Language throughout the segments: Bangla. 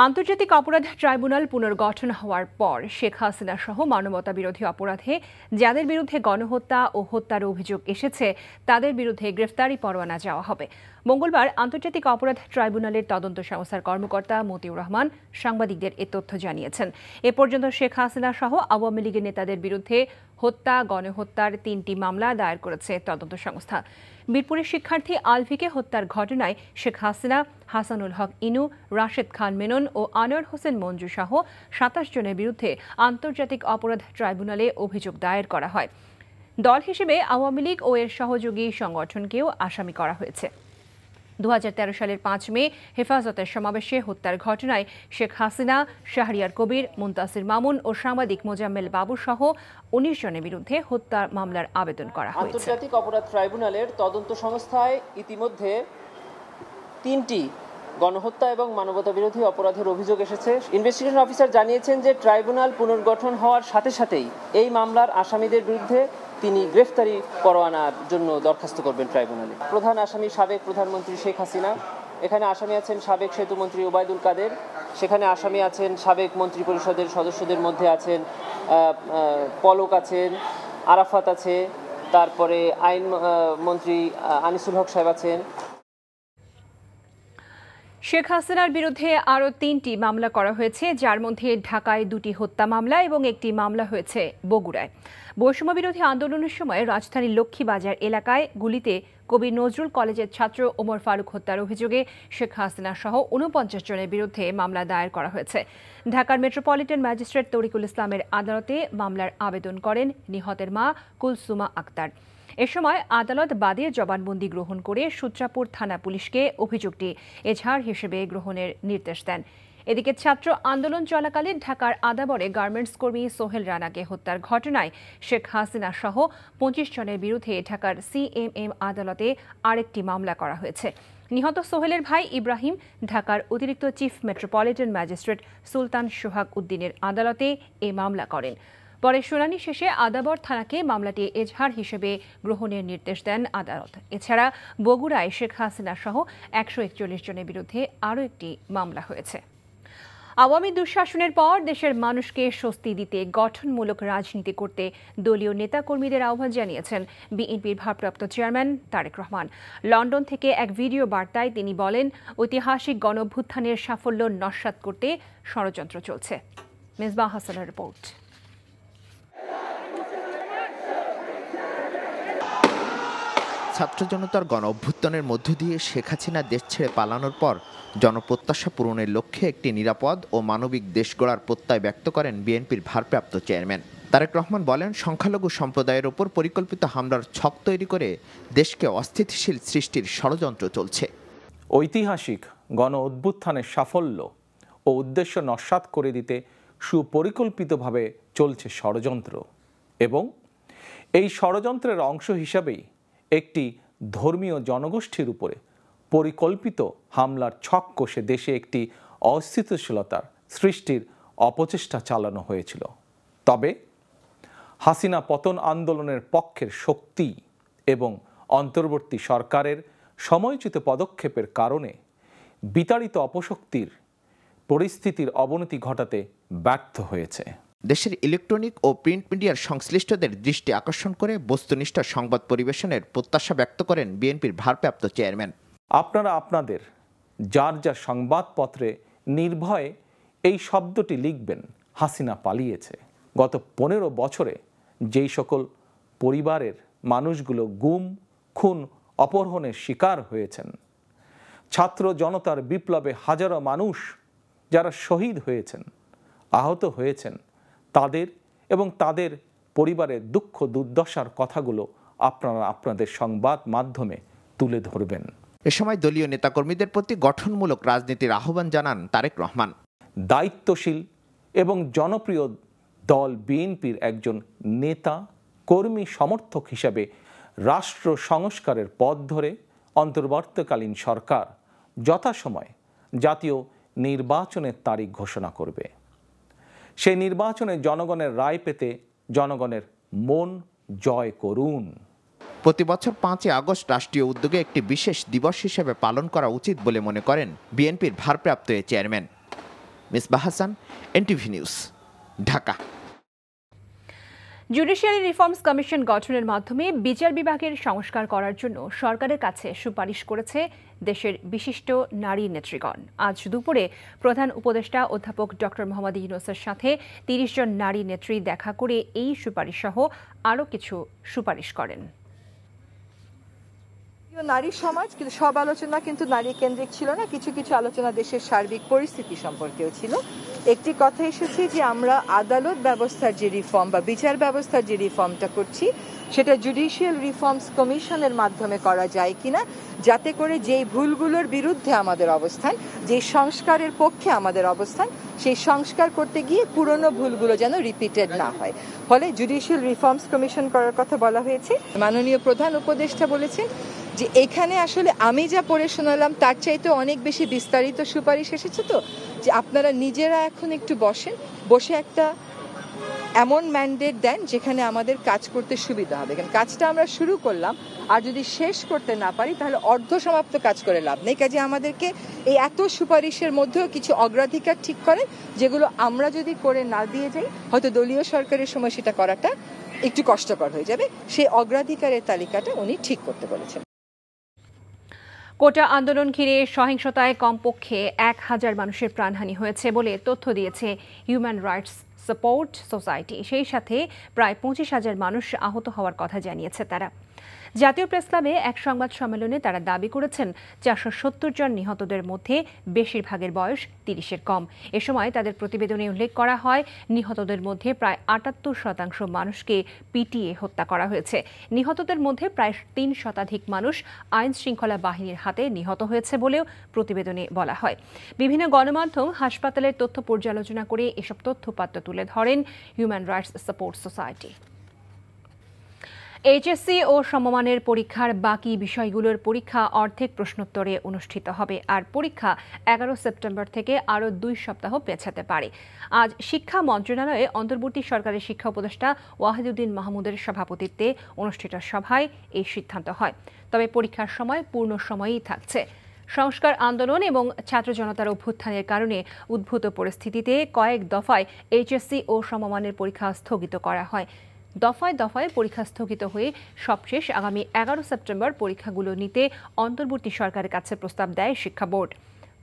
আন্তর্জাতিক অপরাধ ট্রাইব্যুনাল পুনর্গঠন হওয়ার পর শেখ হাসিনা সহ মানবতা বিরোধী অপরাধে যাদের বিরুদ্ধে গণহত্যা ও হত্যার অভিযোগ এসেছে তাদের বিরুদ্ধে গ্রেফতারি পরোয়ানা চাওয়া হবে। মঙ্গলবার আন্তর্জাতিক অপরাধ ট্রাইব্যুনালের তদন্ত সংস্থার কর্মকর্তা মতিউর রহমান সাংবাদিকদের এ তথ্য জানিয়েছেন। এ পর্যন্ত শেখ হাসিনা সহ আওয়ামী লীগের নেতাদের বিরুদ্ধে হত্যা, গণহত্যার ৩টি মামলা দায়ের করেছে তদন্ত সংস্থা। মিরপুরের শিক্ষার্থী আলভিকে হত্যার ঘটনায় শেখ হাসিনা, হাসানুল হক ইনু, রাশেদ খান মেনন ও আনোয়ার হোসেন মঞ্জু সহ ২৭ জনের বিরুদ্ধে আন্তর্জাতিক অপরাধ ট্রাইব্যুনালে অভিযোগ দায়ের করা হয়। দল হিসেবে আওয়ামী লীগ ও এর সহযোগী সংগঠনকেও আসামি করা হয়েছে। ২০১৩ সালের ৫ মে হেফাজতের সমাবেশে হত্যার ঘটনায় শেখ হাসিনা, শাহরিয়ার কবির, মুনতাসির মামুন ও সাংবাদিক মোজাম্মেল বাবু সহ ১৯ জনের বিরুদ্ধে হত্যা মামলার আবেদন করা হয়েছে। আন্তর্জাতিক অপরাধ ট্রাইব্যুনালের তদন্ত সংস্থায় ইতিমধ্যে ৩টি গণহত্যা এবং মানবতা বিরোধী অপরাধের অভিযোগ এসেছে। ইনভেস্টিগেশন অফিসার জানিয়েছেন যে ট্রাইব্যুনাল পুনর্গঠন হওয়ার সাথে সাথেই এই মামলার আসামিদের বিরুদ্ধে তিনি গ্রেফতারি পরোয়ানার জন্য দরখাস্ত করবেন ট্রাইব্যুনালে। প্রধান আসামি সাবেক প্রধানমন্ত্রী শেখ হাসিনা, এখানে আসামি আছেন সাবেক সেতুমন্ত্রী ওবায়দুল কাদের, সেখানে আসামি আছেন সাবেক মন্ত্রী পরিষদের সদস্যদের মধ্যে আছেন পলক আছেন, আরাফাত আছে, তারপরে আইন মন্ত্রী আনিসুল হক সাহেব আছেন। শেখ হাসিনার বিরুদ্ধে আরও ৩টি মামলা করা হয়েছে, যার মধ্যে ঢাকায় ২টি হত্যা মামলা এবং একটি মামলা হয়েছে বগুড়ায়। বৈষম্য বিরোধী আন্দোলনের সময় রাজধানীর লক্ষ্মীবাজার এলাকায় গুলিতে কবি নজরুল কলেজের ছাত্র ওমর ফারুক হত্যার অভিযোগে শেখ হাসিনা সহ ৪৯ জনের বিরুদ্ধে মামলা দায়ের করা হয়েছে। ঢাকার মেট্রোপলিটন ম্যাজিস্ট্রেট তরিকুল ইসলামের আদালতে মামলার আবেদন করেন নিহতের মা কুলসুমা আক্তার। এ সময় আদালত বাদীর জবানবন্দি গ্রহণ করে সূত্রাপুর থানা পুলিশকে অভিযোগটি এজাহার হিসেবে গ্রহণের নির্দেশ দেন। এদিকে ছাত্র আন্দোলন চলাকালে ঢাকার আদাবরে গার্মেন্টস কর্মী সোহেল রানাকে হত্যার ঘটনায় শেখ হাসিনা সহ ২৫ জনের বিরুদ্ধে ঢাকার সিএমএম আদালতে আরেকটি মামলা করা হয়েছে। নিহত সোহেলের ভাই ইব্রাহিম ঢাকার অতিরিক্ত চিফ মেট্রোপলিটন ম্যাজিস্ট্রেট সুলতান সোহাগ উদ্দিনের আদালতে এ মামলা করেন। পরে শুনানি শেষে আদাবর থানাকে মামলাটি এজাহার হিসেবে গ্রহণের নির্দেশ দেন আদালত। এছাড়া বগুড়ায় শেখ হাসিনা সহ ১৪১ জনের বিরুদ্ধে আরও একটি মামলা হয়েছে। আওয়ামী দুঃশাসনের পর দেশের মানুষকে স্বস্তি দিতে গঠনমূলক রাজনীতি করতে দলীয় নেতাকর্মীদের আহ্বান জানিয়েছেন বিএনপির ভারপ্রাপ্ত চেয়ারম্যান তারেক রহমান। লন্ডন থেকে এক ভিডিও বার্তায় তিনি বলেন, ঐতিহাসিক গণঅভ্যুত্থানের সাফল্য নস্যাৎ করতে ষড়যন্ত্র চলছে। মেজবাহ হাসানের রিপোর্ট। ছাত্র জনতার গণ অভ্যুত্থানের মধ্য দিয়ে শেখ হাসিনা দেশ ছেড়ে পালানোর পর জনপ্রত্যাশা পূরণের লক্ষ্যে একটি নিরাপদ ও মানবিক দেশ গড়ার প্রত্যয় ব্যক্ত করেন বিএনপির ভারপ্রাপ্ত চেয়ারম্যান তারেক রহমান। বলেন, সংখ্যালঘু সম্প্রদায়ের উপর পরিকল্পিত হামলার ছক তৈরি করে দেশকে অস্থিতিশীল সৃষ্টির ষড়যন্ত্র চলছে। ঐতিহাসিক গণ অভ্যুত্থানের সাফল্য ও উদ্দেশ্য নস্যাৎ করে দিতে সুপরিকল্পিতভাবে চলছে ষড়যন্ত্র এবং এই ষড়যন্ত্রের অংশ হিসাবেই একটি ধর্মীয় জনগোষ্ঠীর উপরে পরিকল্পিত হামলার ছক কষে দেশে একটি অস্থিতিশীলতার সৃষ্টির অপচেষ্টা চালানো হয়েছিল। তবে হাসিনা পতন আন্দোলনের পক্ষের শক্তি এবং অন্তর্বর্তী সরকারের সময়োচিত পদক্ষেপের কারণে বিতাড়িত অপশক্তির পরিস্থিতির অবনতি ঘটাতে ব্যর্থ হয়েছে। দেশের ইলেকট্রনিক ও প্রিন্ট মিডিয়ার সংশ্লিষ্টদের দৃষ্টি আকর্ষণ করে বস্তুনিষ্ঠ সংবাদ পরিবেশনের প্রত্যাশা ব্যক্ত করেন বিএনপির ভারপ্রাপ্ত চেয়ারম্যান। আপনারা আপনাদের যার যার সংবাদপত্রে নির্ভয়ে এই শব্দটি লিখবেন, হাসিনা পালিয়েছে। গত ১৫ বছরে যেই সকল পরিবারের মানুষগুলো গুম, খুন, অপহরণের শিকার হয়েছেন, ছাত্র জনতার বিপ্লবে হাজারো মানুষ যারা শহীদ হয়েছেন, আহত হয়েছেন, তাদের এবং তাদের পরিবারের দুঃখ দুর্দশার কথাগুলো আপনারা আপনাদের সংবাদ মাধ্যমে তুলে ধরবেন। এ সময় দলীয় নেতাকর্মীদের প্রতি গঠনমূলক রাজনীতির আহ্বান জানান তারেক রহমান। দায়িত্বশীল এবং জনপ্রিয় দল বিএনপির একজন নেতা, কর্মী, সমর্থক হিসাবে রাষ্ট্র সংস্কারের পথ ধরে অন্তর্বর্তীকালীন সরকার যথাসময়ে জাতীয় নির্বাচনের তারিখ ঘোষণা করবে। সেই নির্বাচনে জনগণের রায় পেতে জনগণের মন জয় করুন। প্রতি বছর ৫ই আগস্ট রাষ্ট্রীয় উদ্যোগে একটি বিশেষ দিবস হিসেবে পালন করা উচিত বলে মনে করেন বিএনপির ভারপ্রাপ্ত chairman. Misbah Hasan, NTV news, Dhaka. Judiciary reforms commission গঠনের মাধ্যমে বিচার বিভাগের সংস্কার করার জন্য সরকারের কাছে সুপারিশ করেছে দেশের বিশিষ্ট নারী নেত্রীগণ। আজ দুপুরে প্রধান উপদেষ্টা অধ্যাপক ডক্টর মোহাম্মদ ইউনূসের সাথে ৩০ জন নারী নেত্রী দেখা করে এই সুপারিশ সহ আরও কিছু সুপারিশ করেন। নারী সমাজ কিন্তু সব আলোচনা কিন্তু নারী কেন্দ্রিক ছিল না, কিছু কিছু আলোচনা দেশের সার্বিক পরিস্থিতি সম্পর্কেও ছিল। একটি কথা এসেছে যে আমরা আদালত ব্যবস্থার যে রিফর্ম বা বিচার ব্যবস্থার যে রিফর্মটা করছি সেটা জুডিশিয়াল রিফর্মস কমিশনের মাধ্যমে করা যায় কিনা, যাতে করে যেই ভুলগুলোর বিরুদ্ধে আমাদের অবস্থান, যে সংস্কারের পক্ষে আমাদের অবস্থান, সেই সংস্কার করতে গিয়ে পুরনো ভুলগুলো যেন রিপিটেড না হয়। ফলে জুডিশিয়াল রিফর্মস কমিশন করার কথা বলা হয়েছে। মাননীয় প্রধান উপদেষ্টা বলেছেন যে এখানে আসলে আমি যা পড়ে শোনালাম তার চাইতে অনেক বেশি বিস্তারিত সুপারিশ এসেছে, তো যে আপনারা নিজেরা এখন একটু বসে একটা এমন ম্যান্ডেট দেন যেখানে আমাদের কাজ করতে সুবিধা হবে। কারণ কাজটা আমরা শুরু করলাম, আর যদি শেষ করতে না পারি তাহলে অর্ধ সমাপ্ত কাজ করে লাভ নেই। কাজে আমাদেরকে এই এত সুপারিশের মধ্যেও কিছু অগ্রাধিকার ঠিক করেন, যেগুলো আমরা যদি করে না দিয়ে যাই হয়তো দলীয় সরকারের সময় সেটা করাটা একটু কষ্টকর হয়ে যাবে। সেই অগ্রাধিকারের তালিকাটা উনি ঠিক করতে বলেছেন। কোটা আন্দোলন ঘিরে সহিংসতায় কমপক্ষে ১,০০০ মানুষের প্রাণহানি হয়েছে বলে তথ্য দিয়েছে হিউম্যান রাইটস সাপোর্ট সোসাইটি। সেই সাথে প্রায় ২৫,০০০ মানুষ আহত হওয়ার কথা জানিয়েছে তারা। জাতীয় প্রেসক্লাবে এক সংবাদ সম্মেলনে তারা দাবি করেছেন ৪৭০ জন নিহতদের মধ্যে বেশিরভাগের বয়স ৩০-এর কম। এ সময় তাদের প্রতিবেদনে উল্লেখ করা হয় নিহতদের মধ্যে প্রায় ৭৮% মানুষকে পিটিয়ে হত্যা করা হয়েছে। নিহতদের মধ্যে প্রায় ৩ শতাধিক মানুষ আইন শৃঙ্খলা বাহিনীর হাতে নিহত হয়েছে বলেও প্রতিবেদনে বলা হয়। বিভিন্ন গণমাধ্যম হাসপাতালের তথ্য পর্যালোচনা করে এসব তথ্যপাত্র তুলে ধরেন human rights support society. HSC ও সমমানের পরীক্ষার বাকি বিষয়গুলোর পরীক্ষা অর্ধেক প্রশ্নোত্তরে অনুষ্ঠিত হবে, আর পরীক্ষা ১১ সেপ্টেম্বর থেকে আরও ২ সপ্তাহ পেছাতে পারে। আজ শিক্ষা মন্ত্রণালয়ে অন্তর্বর্তী সরকারের শিক্ষা উপদেষ্টা ওয়াহিদুদ্দিন মাহমুদের সভাপতিত্বে অনুষ্ঠিত সভায় এই সিদ্ধান্ত হয়। তবে পরীক্ষার সময় পূর্ণ সময়ই থাকছে। সংস্কার আন্দোলন এবং ছাত্র জনতার অভ্যুত্থানের কারণে উদ্ভূত পরিস্থিতিতে কয়েক দফায় এইচএসসি ও সমমানের পরীক্ষা স্থগিত করা হয়। দফায় দফায় পরীক্ষা স্থগিত হয়ে সবশেষ আগামী ১১ সেপ্টেম্বর পরীক্ষাগুলো নিতে অন্তর্বর্তী সরকারের কাছে প্রস্তাব দেয় শিক্ষা বোর্ড।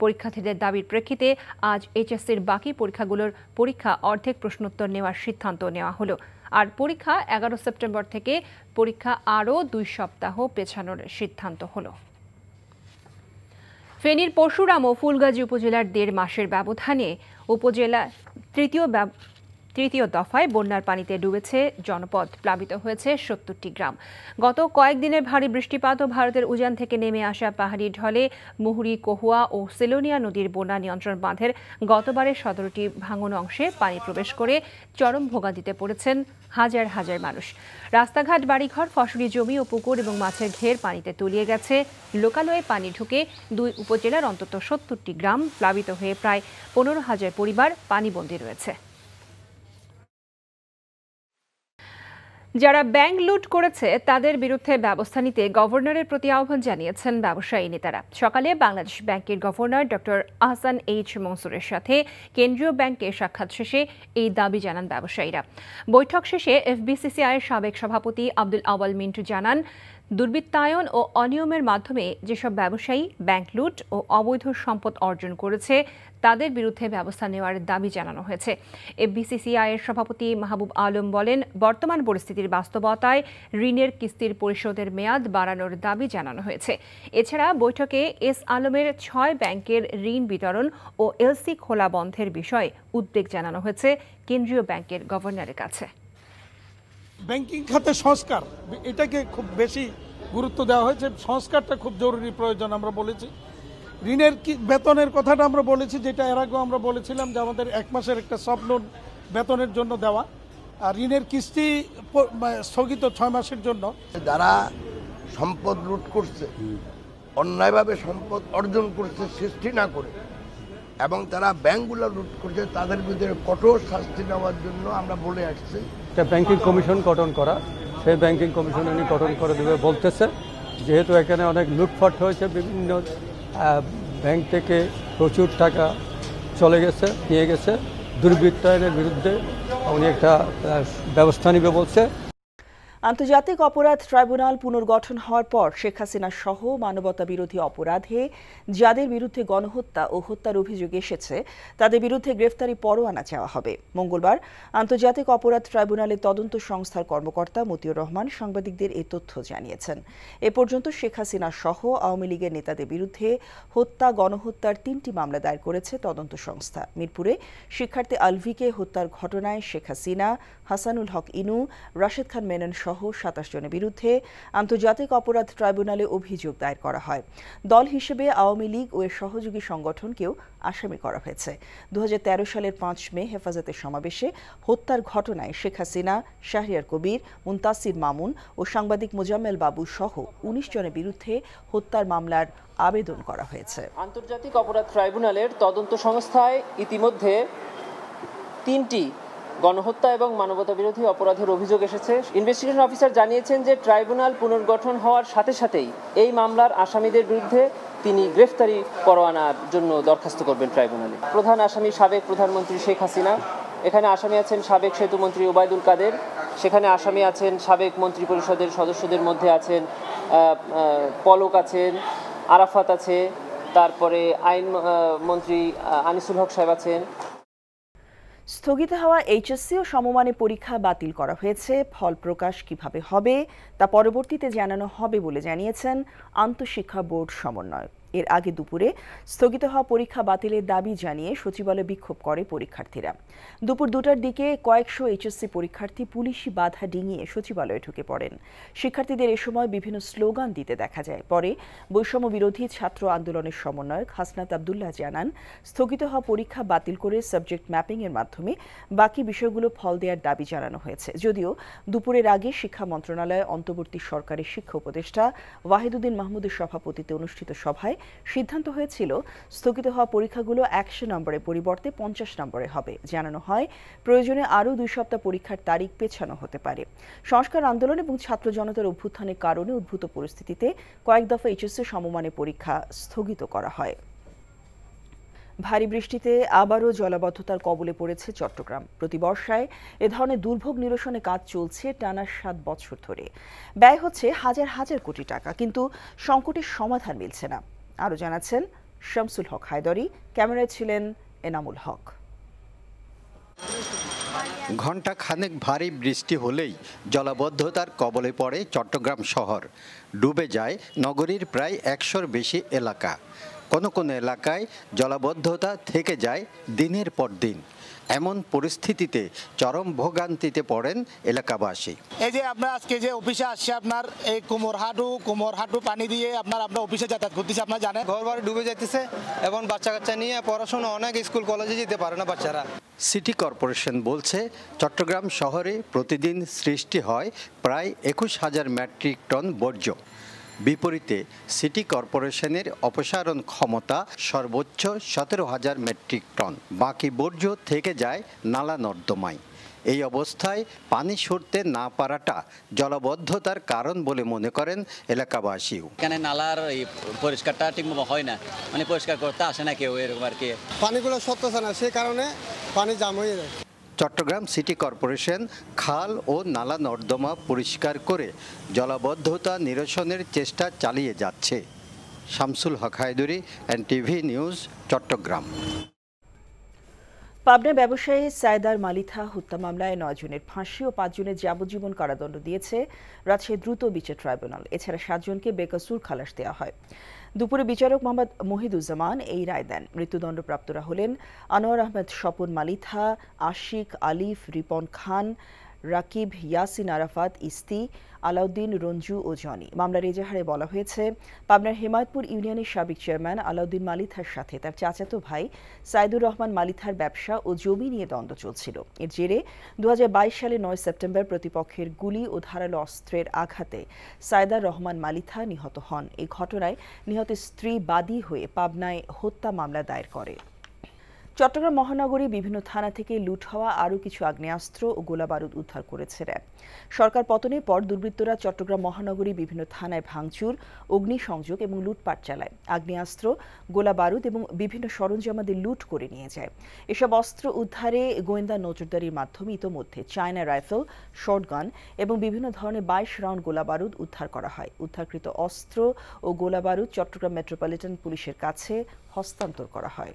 পরীক্ষার্থীদের দাবির প্রেক্ষিতে আজ এইচএসসির বাকি পরীক্ষাগুলোর পরীক্ষা অর্ধেক প্রশ্নোত্তর নেওয়ার সিদ্ধান্ত নেওয়া হলো, আর পরীক্ষা ১১ সেপ্টেম্বর থেকে পরীক্ষা আরও ২ সপ্তাহ পেছানোর সিদ্ধান্ত হলো। ফেনীর পরশুরাম ও ফুলগাজী উপজেলার ১.৫ মাসের ব্যবধানে উপজেলা তৃতীয় দফায় বন্যার পানিতে ডুবেছে জনপদ, প্লাবিত হয়েছে ৭০টি গ্রাম। গত কয়েকদিনের ভারী বৃষ্টিপাত ও ভারতের উজান থেকে নেমে আসা পাহাড়ি ঢলে মুহুরী, কহুয়া ও সেলোনিয়া নদীর বন্যা নিয়ন্ত্রণ বাঁধের গতবারের ১৭টি ভাঙন অংশে পানি প্রবেশ করে চরম ভোগান্তিতে পড়েছেন হাজার হাজার মানুষ। রাস্তাঘাট, বাড়িঘর, ফসলি জমি ও পুকুর এবং মাছের ঘের পানিতে তলিয়ে গেছে। লোকালয়ে পানি ঢুকে ২ উপজেলার অন্তত ৭০টি গ্রাম প্লাবিত হয়ে প্রায় ১৫,০০০ পরিবার পানিবন্দী রয়েছে। যারা ব্যাংক লুট করেছে তাদের বিরুদ্ধে ব্যবস্থা নিতে গভর্নরের প্রতি আহ্বান জানিয়েছেন ব্যবসায়ী নেতারা। সকালে বাংলাদেশ ব্যাংকের গভর্নর ডক্টর আহসান এইচ মনসুরের সাথে কেন্দ্রীয় ব্যাংকে সাক্ষাৎ শেষে এই দাবি জানান ব্যবসায়ীরা। বৈঠক শেষে এফবিসিসিআইয়ের সাবেক সভাপতি আব্দুল আওয়াল মিন্টু জানান, দুর্বৃত্তায়ন ও অনিয়মের মাধ্যমে যেসব ব্যবসায়ী ব্যাংক লুট ও অবৈধ সম্পদ অর্জন করেছে তাদের বিরুদ্ধে ব্যবস্থা নেওয়ার দাবি জানানো হয়েছে। এফবিসিসিআইয়ের সভাপতি মাহবুব আলম বলেন, বর্তমান পরিস্থিতির বাস্তবতায় ঋণের কিস্তির পরিশোধের মেয়াদ বাড়ানোর দাবি জানানো হয়েছে। এছাড়া বৈঠকে এস আলমের ৬ ব্যাংকের ঋণ বিতরণ ও এলসি খোলা বন্ধের বিষয়ে উদ্বেগ জানানো হয়েছে কেন্দ্রীয় ব্যাংকের গভর্নরের কাছে। ব্যাংকিং খাতে সংস্কার, এটাকে খুব বেশি গুরুত্ব দেওয়া হয়েছে। সংস্কারটা খুব জরুরি প্রয়োজন আমরা বলেছি। ঋণের বেতনের কথাটা আমরা বলেছি, যেটা এর আগেও আমরা বলেছিলাম যে আমাদের ১ মাসের একটা সফট লোন বেতনের জন্য দেওয়া, আর ঋণের কিস্তি স্থগিত ৬ মাসের জন্য। যারা সম্পদ লুট করছে, অন্যায়ভাবে সম্পদ অর্জন করছে সৃষ্টি না করে, এবং তারা ব্যাংকগুলো লুট করছে, তাদের বিরুদ্ধে কঠোর শাস্তি নেওয়ার জন্য আমরা বলে আসছি। একটা ব্যাংকিং কমিশন গঠন করা, সেই ব্যাংকিং কমিশন উনি গঠন করে দেবে বলতেছে। যেহেতু এখানে অনেক লুটপাট হয়েছে, বিভিন্ন ব্যাংক থেকে প্রচুর টাকা চলে গেছে, নিয়ে গেছে। দুর্বৃত্তায়নের বিরুদ্ধে উনি একটা ব্যবস্থা নেবে বলছে। আন্তর্জাতিক অপরাধ ট্রাইব্যুনাল পুনর্গঠন হওয়ার পর শেখ হাসিনা সহ মানবতা বিরোধী অপরাধে যাদের বিরুদ্ধে গণহত্যা ও হত্যার অভিযোগ এসেছে তাদের বিরুদ্ধে গ্রেফতারি পরোয়ানা চাওয়া হবে। মঙ্গলবার আন্তর্জাতিক অপরাধ ট্রাইব্যুনালের তদন্ত সংস্থার কর্মকর্তা মতিউর রহমান সাংবাদিকদের এই তথ্য জানিয়েছেন। এ পর্যন্ত শেখ হাসিনা সহ আওয়ামী লীগের নেতাদের বিরুদ্ধে হত্যা, গণহত্যার 3টি মামলা দায়ের করেছে তদন্ত সংস্থা। মিরপুরে শিক্ষার্থী আলভিকে হত্যার ঘটনায় শেখ হাসিনা, হাসানুল হক ইনু, রাশেদ খান মেনন সহ 27 জনের বিরুদ্ধে আন্তর্জাতিক অপরাধ ট্রাইব্যুনালে অভিযোগ দায়ের করা হয়। দল হিসেবে আওয়ামী লীগ ও এর সহযোগী সংগঠনকেও আসামি করা হয়েছে। 2013 সালের 5 মে হেফাজতের সমাবেশে হত্যার ঘটনায় শেখ হাসিনা, শাহরিয়ার কবির, মুনতাসির মামুন ও সাংবাদিক মোজাম্মেল বাবু সহ 19 জনের বিরুদ্ধে হত্যার মামলার আবেদন করা হয়েছে। আন্তর্জাতিক অপরাধ ট্রাইব্যুনালের তদন্ত সংস্থায় ইতিমধ্যে 3টি গণহত্যা এবং মানবতা বিরোধী অপরাধের অভিযোগ এসেছে। ইনভেস্টিগেশন অফিসার জানিয়েছেন যে ট্রাইব্যুনাল পুনর্গঠন হওয়ার সাথে সাথেই এই মামলার আসামিদের বিরুদ্ধে তিনি গ্রেফতারি পরোয়ানার জন্য দরখাস্ত করবেন ট্রাইব্যুনালে। প্রধান আসামি সাবেক প্রধানমন্ত্রী শেখ হাসিনা, এখানে আসামি আছেন সাবেক সেতুমন্ত্রী ওবায়দুল কাদের, সেখানে আসামি আছেন সাবেক মন্ত্রী পরিষদের সদস্যদের মধ্যে আছেন পলক আছেন, আরাফাত আছে, তারপরে আইন মন্ত্রী আনিসুল হক সাহেব আছেন। স্থগিত হওয়া এইচএসসি ও সমমানের পরীক্ষা বাতিল করা হয়েছে। ফল প্রকাশ কিভাবে হবে তা পরবর্তীতে জানানো হবে বলে জানিয়েছেন আন্তঃশিক্ষা বোর্ড সমন্বয়ক। এর আগে দুপুরে স্থগিত হওয়া পরীক্ষা বাতিলের দাবি জানিয়ে সচিবালয়ে বিক্ষোভ করে পরীক্ষার্থীরা। দুপুর 2টার দিকে কয়েকশো এইচএসসি পরীক্ষার্থী পুলিশি বাধা ডিঙিয়ে সচিবালয়ে ঢুকে পড়েন। শিক্ষার্থীদের এ সময় বিভিন্ন স্লোগান দিতে দেখা যায়। পরে বৈষম্য বিরোধী ছাত্র আন্দোলনের সমন্বয়ক হাসনাত আব্দুল্লাহ জানান, স্থগিত হওয়া পরীক্ষা বাতিল করে সাবজেক্ট ম্যাপিং এর মাধ্যমে বাকি বিষয়গুলো ফল দেওয়ার দাবি জানানো হয়েছে। যদিও দুপুরের আগে শিক্ষা মন্ত্রণালয় অন্তর্বর্তী সরকারের শিক্ষা উপদেষ্টা ওয়াহিদুদ্দিন মাহমুদের সভাপতিত্বে অনুষ্ঠিত সভায় সিদ্ধান্ত হয়েছিল স্থগিত হওয়া পরীক্ষাগুলো 100 নম্বরের পরিবর্তে 50 নম্বরে হবে। জানানো হয় প্রয়োজনে আরও 2 সপ্তাহ পরীক্ষার তারিখ পেছানো হতে পারে। সংস্কার আন্দোলন এবং ছাত্র জনতার অভ্যুত্থানের কারণে উদ্ভূত পরিস্থিতিতে কয়েক দফা এইচএসসি সমমানের পরীক্ষা স্থগিত করা হয়। ভারী বৃষ্টিতে আবারও জলাবদ্ধতার কবলে পড়েছে চট্টগ্রাম। প্রতি বর্ষায় এ ধরনের দুর্ভোগ নিরসনে কাজ চলছে টানা 7 বছর ধরে। ব্যয় হচ্ছে হাজার হাজার কোটি টাকা, কিন্তু সংকটের সমাধান মিলছে না। আরও জানাচ্ছেন শামসুল হক হায়দরি, ক্যামেরায় ছিলেন এনামুল হক। ঘণ্টা খানেক ভারী বৃষ্টি হলেই জলাবদ্ধতার কবলে পড়ে চট্টগ্রাম শহর। ডুবে যায় নগরীর প্রায় 100-র বেশি এলাকা। কোনো কোনো এলাকায় জলাবদ্ধতা থেকে যায় দিনের পর দিন। এমন পরিস্থিতিতে চরম ভোগান্তিতে পড়েন এলাকাবাসী। এই যে আমরা আজকে যে অফিসে আসছি, আপনার এই কোমর হাঁটু পানি দিয়ে আপনার অফিসে যাতায়াত করতেছি। আপনার জানেন ঘর বাড়ি ডুবে যাইতেছে এবং বাচ্চা কাচ্চা নিয়ে পড়াশোনা অনেক স্কুল কলেজে যেতে পারে না বাচ্চারা। সিটি কর্পোরেশন বলছে চট্টগ্রাম শহরে প্রতিদিন সৃষ্টি হয় প্রায় 21,000 মেট্রিক টন বর্জ্য। বিপরীতে সিটি কর্পোরেশনের অপসারণ ক্ষমতা সর্বোচ্চ 17,000 মেট্রিক টন। বাকি বর্জ্য থেকে যায় নালা নর্দমায়। এই অবস্থায় পানি সরতে না পারাটা জলাবদ্ধতার কারণ বলে মনে করেন এলাকাবাসীও। এখানে নালার পরিষ্কারটা ঠিকমতো হয় না, মানে পরিষ্কার করতে আসে না কেউ, এরকম আর কি। পানিগুলো সরতেছে না, সেই কারণে পানি জাম হয়ে যায়। চট্টগ্রাম সিটি কর্পোরেশন খাল ও নালা নর্দমা পরিষ্কার করে জলাবদ্ধতা নিরসনের চেষ্টা চালিয়ে যাচ্ছে। শামসুল হক হায়দরি, এনটিভি নিউজ, চট্টগ্রাম। পাবনা ব্যবসায়ী সাইদার মালিথা হত্যা মামলায় 9 জনের ফাঁসি ও 5 জনের যাবজ্জীবন কারাদণ্ড দিয়েছে রাজশাহী দ্রুত বিচার ট্রাইব্যুনাল। এছাড়া 7 জনকে বেকসুর খালাস দেওয়া হয়। দুপুরে বিচারক মোহাম্মদ মহিদুজ্জামান এই রায় দেন। মৃত্যুদণ্ডপ্রাপ্তরা হলেন আনোয়ার আহমেদ স্বপন মালিথা, আশিক, আলিফ, রিপন খান, রাকিব, ইয়াসিন আরাফাত, ইস্তি, আলাউদ্দিন, রঞ্জু ও জনি। মামলার এজাহারে বলা হয়েছে, পাবনার হেমায়তপুর ইউনিয়নের সাবেক চেয়ারম্যান আলাউদ্দিন মালিথার সাথে তার চাচাতো ভাই সাইদুর রহমান মালিথার ব্যবসা ও জমি নিয়ে দ্বন্দ্ব চলছিল। এর জেরে 2022 সালে 9 সেপ্টেম্বর প্রতিপক্ষের গুলি ও ধারালো অস্ত্রের আঘাতে সাইদার রহমান মালিথা নিহত হন। এই ঘটনায় নিহতের স্ত্রী বাদী হয়ে পাবনায় হত্যা মামলা দায়ের করে। চট্টগ্রাম মহানগরী বিভিন্ন থানা থেকে লুট হওয়া আরও কিছু আগ্নেয়াস্ত্র ও গোলাবারুদ উদ্ধার করেছে র্যাব। সরকার পতনের পর দুর্বৃত্তরা চট্টগ্রাম মহানগরী বিভিন্ন থানায় ভাঙচুর, অগ্নিসংযোগ এবং লুটপাট চালায়। আগ্নেয়াস্ত্র, গোলাবারুদ এবং বিভিন্ন সরঞ্জামাদি লুট করে নিয়ে যায়। এসব অস্ত্র উদ্ধারে গোয়েন্দা নজরদারির মাধ্যমে ইতোমধ্যে চায়না রাইফেল, শর্টগান এবং বিভিন্ন ধরনের 22 রাউন্ড গোলাবারুদ উদ্ধার করা হয়। উদ্ধারকৃত অস্ত্র ও গোলাবারুদ চট্টগ্রাম মেট্রোপলিটন পুলিশের কাছে হস্তান্তর করা হয়।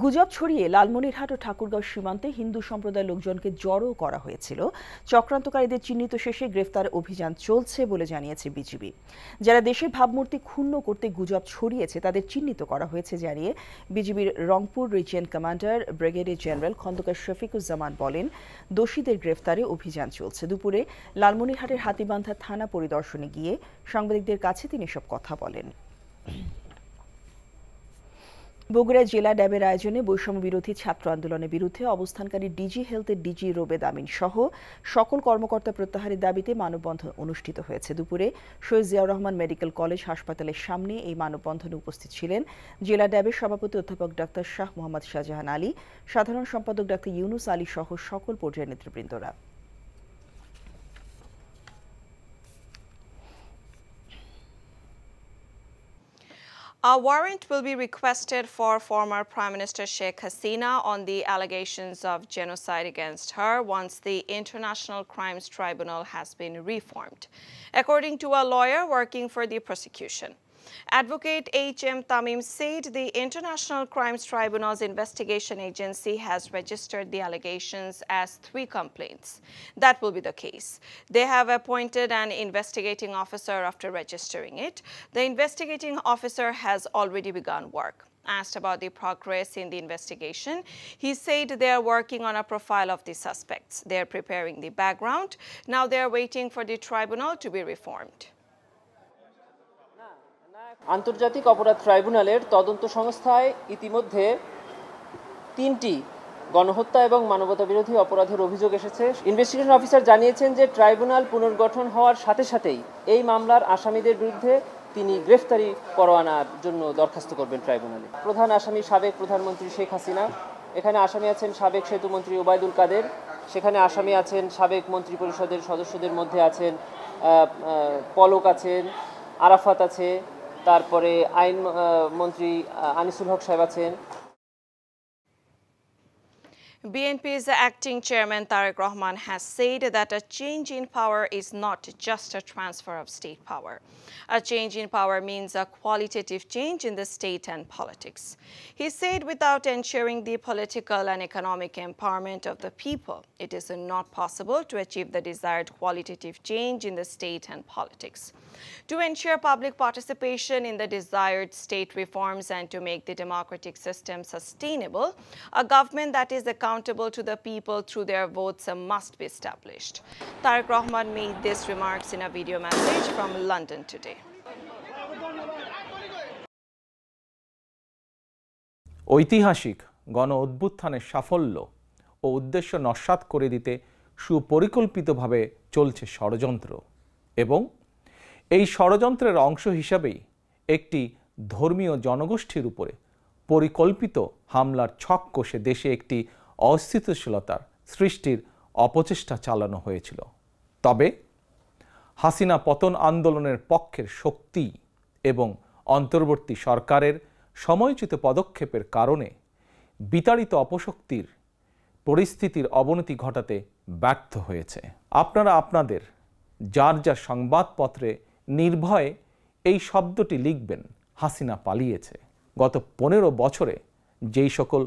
গুজব ছড়িয়ে লালমনিরহাট ও ঠাকুরগাঁও সীমান্তে হিন্দু সম্প্রদায়ের লোকজনকে জড়ো করা হয়েছিল। চক্রান্তকারীদের চিহ্নিত শেষে গ্রেফতার অভিযান চলছে বলে জানিয়েছে বিজিবি। যারা দেশের ভাবমূর্তি ক্ষুণ্ণ করতে গুজব ছড়িয়েছে তাদের চিহ্নিত করা হয়েছে জানিয়ে বিজিবির Rangpur region commander brigadier general Khandaker Shafiquzzaman বলেন, দোষীদের গ্রেফতারে অভিযান চলছে। দুপুরে লালমনিরহাটের হাতীবান্ধা থানা পরিদর্শনে গিয়ে সাংবাদিকদের কাছে তিনি সব কথা বলেন। বগুড়া জেলা ড্যাবের আয়োজনে বৈষম্য বিরোধী ছাত্র আন্দোলনের বিরুদ্ধে অবস্থানকারী ডিজি হেলথের ডিজি রোবেদ আমিন সহ সকল কর্মকর্তা প্রত্যাহারের দাবিতে মানববন্ধন অনুষ্ঠিত হয়েছে। দুপুরে শহীদ জিয়াউর রহমান মেডিকেল কলেজ হাসপাতালের সামনে এই মানববন্ধনে উপস্থিত ছিলেন জেলা ড্যাবের সভাপতি অধ্যাপক ডাক্তার শাহ মোহাম্মদ শাহজাহান আলী, সাধারণ সম্পাদক ডাক্তার ইউনুস আলী সহ সকল পর্যায়ের নেতৃবৃন্দরা। A warrant will be requested for former Prime Minister Sheikh Hasina on the allegations of genocide against her once the International Crimes Tribunal has been reformed, according to a lawyer working for the prosecution. Advocate H.M. Tamim said the International Crimes Tribunal's investigation agency has registered the allegations as 3 complaints. That will be the case. They have appointed an investigating officer after registering it. The investigating officer has already begun work. Asked about the progress in the investigation, he said they are working on a profile of the suspects. They are preparing the background. Now they are waiting for the tribunal to be reformed. আন্তর্জাতিক অপরাধ ট্রাইব্যুনালের তদন্ত সংস্থায় ইতিমধ্যে 3টি গণহত্যা এবং মানবতাবিরোধী অপরাধের অভিযোগ এসেছে। ইনভেস্টিগেশন অফিসার জানিয়েছেন যে ট্রাইব্যুনাল পুনর্গঠন হওয়ার সাথে সাথেই এই মামলার আসামিদের বিরুদ্ধে তিনি গ্রেফতারি পরোয়ানার জন্য দরখাস্ত করবেন ট্রাইব্যুনালে। প্রধান আসামি সাবেক প্রধানমন্ত্রী শেখ হাসিনা, এখানে আসামি আছেন সাবেক সেতুমন্ত্রী ওবায়দুল কাদের, সেখানে আসামি আছেন সাবেক মন্ত্রী পরিষদের সদস্যদের মধ্যে আছেন পলক আছেন, আরাফাত আছে, তারপরে আইন মন্ত্রী আনিসুল হক সাহেব আছেন। BNP's acting chairman Tariq Rahman has said that a change in power is not just a transfer of state power. A change in power means a qualitative change in the state and politics. He said without ensuring the political and economic empowerment of the people, it is not possible to achieve the desired qualitative change in the state and politics. To ensure public participation in the desired state reforms and to make the democratic system sustainable, a government that is accountable to the people through their votes must be established. Tariq Rahman made these remarks in a video message from London today. ঐতিহাসিক গণ অভ্যুত্থানের সাফল্য ও উদ্দেশ্য নস্যাৎ করে দিতে সুপরিকল্পিতভাবে চলছে ষড়যন্ত্র এবং এই ষড়যন্ত্রের অংশ হিসাবেই একটি ধর্মীয় জনগোষ্ঠীর উপরে পরিকল্পিত হামলার ছক কষে দেশে একটি অস্থিতিশীলতার সৃষ্টির অপচেষ্টা চালানো হয়েছিল। তবে হাসিনা পতন আন্দোলনের পক্ষের শক্তি এবং অন্তর্বর্তী সরকারের সময়োচিত পদক্ষেপের কারণে বিতাড়িত অপশক্তির পরিস্থিতির অবনতি ঘটাতে ব্যর্থ হয়েছে। আপনারা আপনাদের যার যার সংবাদপত্রে নির্ভয়ে এই শব্দটি লিখবেন, হাসিনা পালিয়েছে। গত 15 বছরে যেই সকল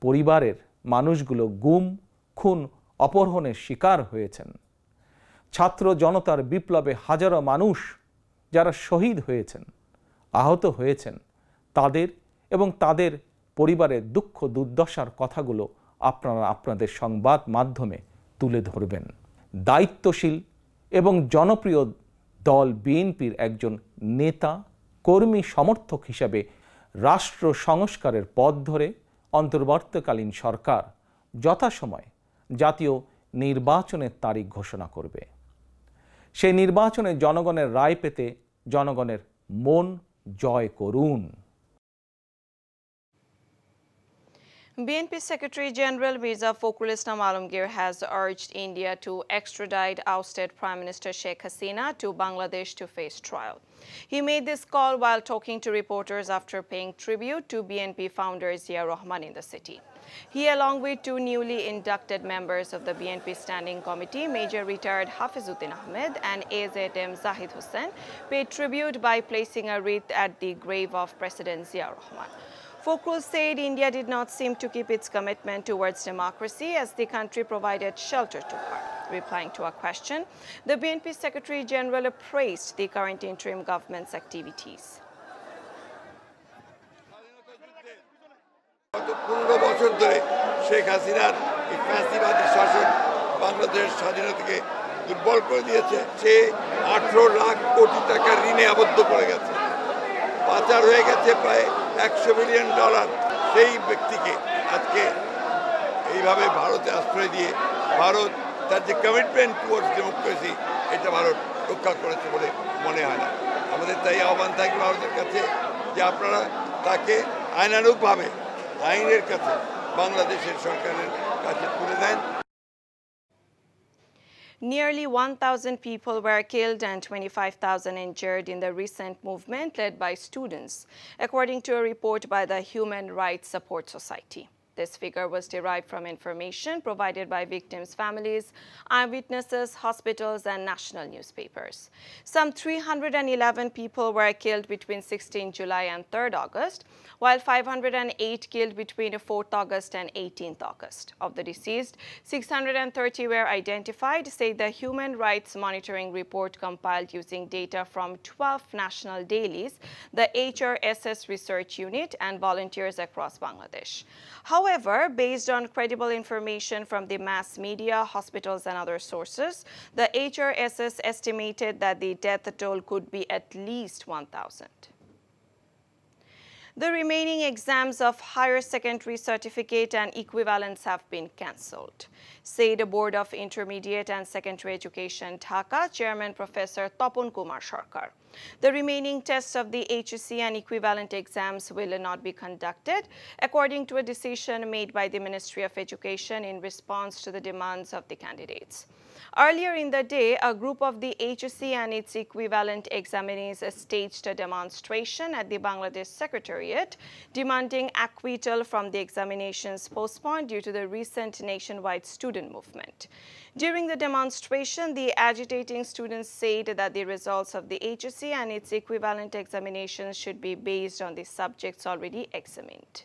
পরিবারের মানুষগুলো গুম, খুন, অপহরণের শিকার হয়েছেন, ছাত্র জনতার বিপ্লবে হাজারো মানুষ যারা শহীদ হয়েছেন, আহত হয়েছেন, তাদের এবং তাদের পরিবারের দুঃখ দুর্দশার কথাগুলো আপনারা আপনাদের সংবাদ মাধ্যমে তুলে ধরবেন। দায়িত্বশীল এবং জনপ্রিয় দল বিএনপির একজন নেতা, কর্মী, সমর্থক হিসাবে রাষ্ট্র সংস্কারের পথ ধরে অন্তর্বর্তীকালীন সরকার যথাসময়ে জাতীয় নির্বাচনের তারিখ ঘোষণা করবে। সেই নির্বাচনে জনগণের রায় পেতে জনগণের মন জয় করুন। BNP Secretary General Mirza Fakhrul Islam Alamgir has urged India to extradite ousted Prime Minister Sheikh Hasina to Bangladesh to face trial. He made this call while talking to reporters after paying tribute to BNP founder Zia Rahman in the city. He, along with two newly inducted members of the BNP Standing Committee, Major Retired Hafizuddin Ahmed and AZM Zahid Hussain, paid tribute by placing a wreath at the grave of President Zia Rahman. Fakhrul said India did not seem to keep its commitment towards democracy as the country provided shelter to her. Replying to a question, the BNP Secretary General praised the current interim government's activities. গত 15 বছর ধরে শেখ হাসিনার এই ফ্যাসিবাদী শাসন বাংলাদেশের স্বাধীনতাকে দুর্বল করে দিয়েছে। সে 18 লাখ কোটি টাকা ঋণে আবদ্ধ করে গেছে, পাচার হয়ে গেছে প্রায় $100 বিলিয়ন। সেই ব্যক্তিকে আজকে এইভাবে ভারতে আশ্রয় দিয়ে ভারত তার যে কমিটমেন্ট টুয়ার্ডস ডেমোক্রেসি এটা ভারত রক্ষা করেছে বলে মনে হয় না। আমাদের তাই আহ্বান থাকবে ভারতের কাছে যে আপনারা তাকে আইনানুগভাবে আইনের কাছে বাংলাদেশের সরকারের কাছে তুলে দেন। Nearly 1,000 people were killed and 25,000 injured in the recent movement led by students, according to a report by the Human Rights Support Society. This figure was derived from information provided by victims' families, eyewitnesses, hospitals, and national newspapers. Some 311 people were killed between 16 July and 3rd August, while 508 killed between 4th August and 18th August. Of the deceased, 630 were identified, say the Human Rights Monitoring Report compiled using data from 12 national dailies, the HRSS Research Unit, and volunteers across Bangladesh. However, based on credible information from the mass media, hospitals, and other sources, the HRSS estimated that the death toll could be at least 1,000. The remaining exams of higher secondary certificate and equivalents have been cancelled, say the Board of Intermediate and Secondary Education Dhaka Chairman Professor Topon Kumar Sarkar. The remaining tests of the HSC and equivalent exams will not be conducted, according to a decision made by the Ministry of Education in response to the demands of the candidates. Earlier in the day, a group of the HSC and its equivalent examinees staged a demonstration at the Bangladesh Secretariat, demanding acquittal from the examinations postponed due to the recent nationwide student movement. During the demonstration, the agitating students said that the results of the HSC and its equivalent examinations should be based on the subjects already examined.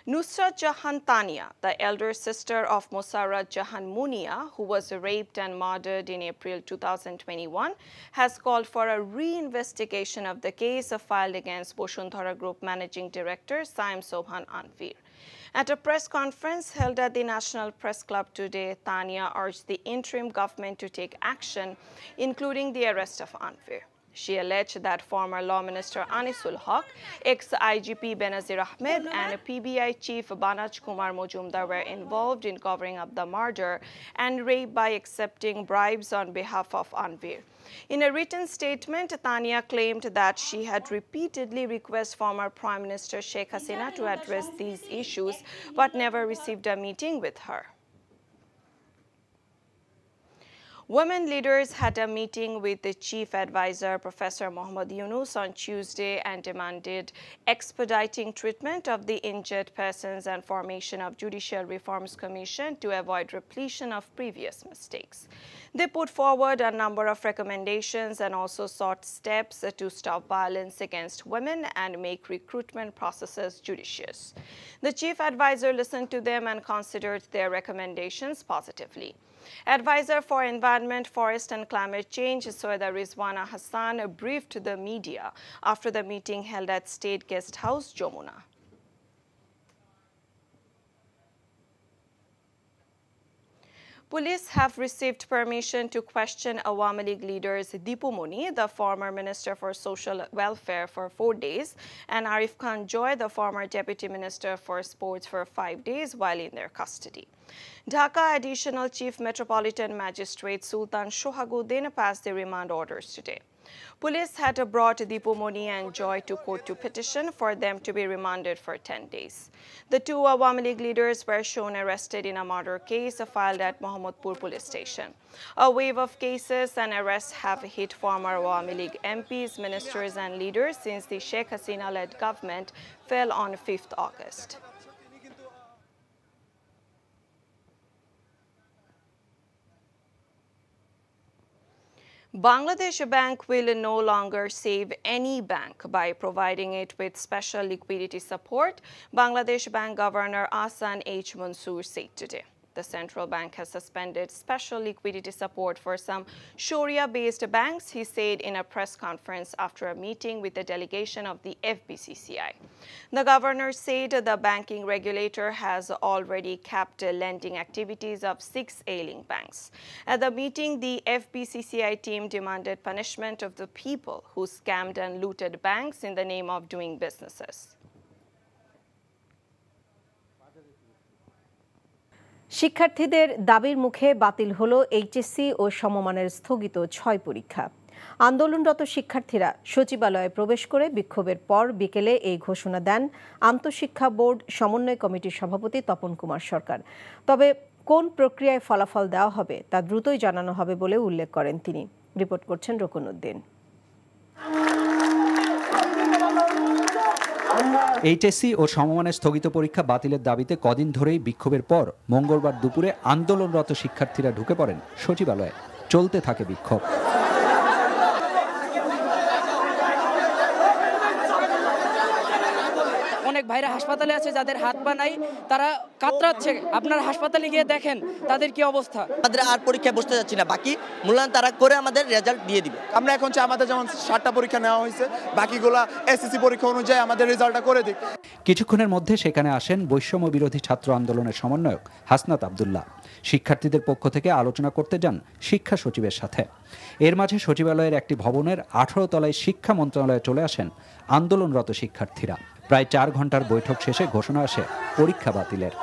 Nusrat Jahan Tania, the elder sister of Mosarrat Jahan Munia, who was raped and murdered in April 2021, has called for a reinvestigation of the case filed against Boshundhara Group Managing Director Saim Sobhan Anvir. At a press conference held at the National Press Club today, Tania urged the interim government to take action, including the arrest of Anvir. She alleged that former Law Minister Anisul Haq, ex-IGP Benazir Ahmed, and PBI Chief Banaj Kumar Mojumdar were involved in covering up the murder and rape by accepting bribes on behalf of Anvir. In a written statement, Tania claimed that she had repeatedly requested former Prime Minister Sheikh Hasina to address these issues, but never received a meeting with her. Women leaders had a meeting with the Chief Advisor, Professor Mohammad Yunus, on Tuesday and demanded expediting treatment of the injured persons and formation of Judicial Reforms Commission to avoid repetition of previous mistakes. They put forward a number of recommendations and also sought steps to stop violence against women and make recruitment processes judicious. The Chief Advisor listened to them and considered their recommendations positively. Advisor for Environment, Forest and Climate Change, Soeda Rizwana Hassan, briefed the media after the meeting held at State Guest House, Jamuna. Police have received permission to question Awami League leaders Dipu Moni, the former Minister for Social Welfare, for 4 days, and Arif Khan Joy, the former Deputy Minister for Sports, for 5 days while in their custody. Dhaka Additional Chief Metropolitan Magistrate Sultan Shohaguddin passed the remand orders today. Police had brought Deepu Moni and Joy to court to petition for them to be remanded for 10 days. The two Awami League leaders were shown arrested in a murder case filed at Mohammadpur police station. A wave of cases and arrests have hit former Awami League MPs, ministers and leaders since the Sheikh Hasina-led government fell on 5th August. Bangladesh Bank will no longer save any bank by providing it with special liquidity support, Bangladesh Bank Governor Ahsan H. Mansoor said today. The central bank has suspended special liquidity support for some Sharia-based banks, he said in a press conference after a meeting with the delegation of the FBCCI. The governor said the banking regulator has already capped lending activities of 6 ailing banks. At the meeting, the FBCCI team demanded punishment of the people who scammed and looted banks in the name of doing businesses. শিক্ষার্থীদের দাবির মুখে বাতিল হলো এইচএসসি ও সমমানের স্থগিত 6 পরীক্ষা। আন্দোলনরত শিক্ষার্থীরা সচিবালয়ে প্রবেশ করে বিক্ষোভের পর বিকেলে এই ঘোষণা দেন আন্তঃশিক্ষা বোর্ড সমন্বয় কমিটির সভাপতি তপন কুমার সরকার। তবে কোন প্রক্রিয়ায় ফলাফল দেওয়া হবে তা দ্রুতই জানানো হবে বলে উল্লেখ করেন তিনি। রিপোর্ট করছেন রকুনউদ্দিন। এইচএসসি ও সমমানের স্থগিত পরীক্ষা বাতিলের দাবিতে কদিন ধরেই বিক্ষোভের পর মঙ্গলবার দুপুরে আন্দোলনরত শিক্ষার্থীরা ঢুকে পড়েন সচিবালয়ে। চলতে থাকে বিক্ষোভ। অনেক ভাইরা হাসপাতালে আছে যাদের হাত পা নাই, তারা কাতরাচ্ছে। আপনার হাসপাতালে গিয়ে দেখেন তাদের কি অবস্থা। আমাদের আর পরীক্ষায় বসতে যাচ্ছি না, বাকি মূল্যায়ন তারা করে আমাদের রেজাল্ট দিয়ে দিবে। আমরা এখন চাই আমাদের যেমন 7টা পরীক্ষা নেওয়া হয়েছে, বাকিগুলা এসএসসি পরীক্ষা অনুযায়ী আমাদের রেজাল্টটা করে দিক। কিছুক্ষণের মধ্যে সেখানে আসেন বৈষম্য বিরোধী ছাত্র আন্দোলনের সমন্বয়ক হাসনাত আব্দুল্লাহ। শিক্ষার্থীদের পক্ষ থেকে আলোচনা করতে যান শিক্ষা সচিবের সাথে। এর মাঝে সচিবালয়ের একটি ভবনের 18 তলায় শিক্ষা মন্ত্রণালয়ে চলে আসেন আন্দোলনরত শিক্ষার্থীরা। প্রায় 4 ঘন্টার বৈঠক শেষে ঘোষণা আসে পরীক্ষা বাতিলের।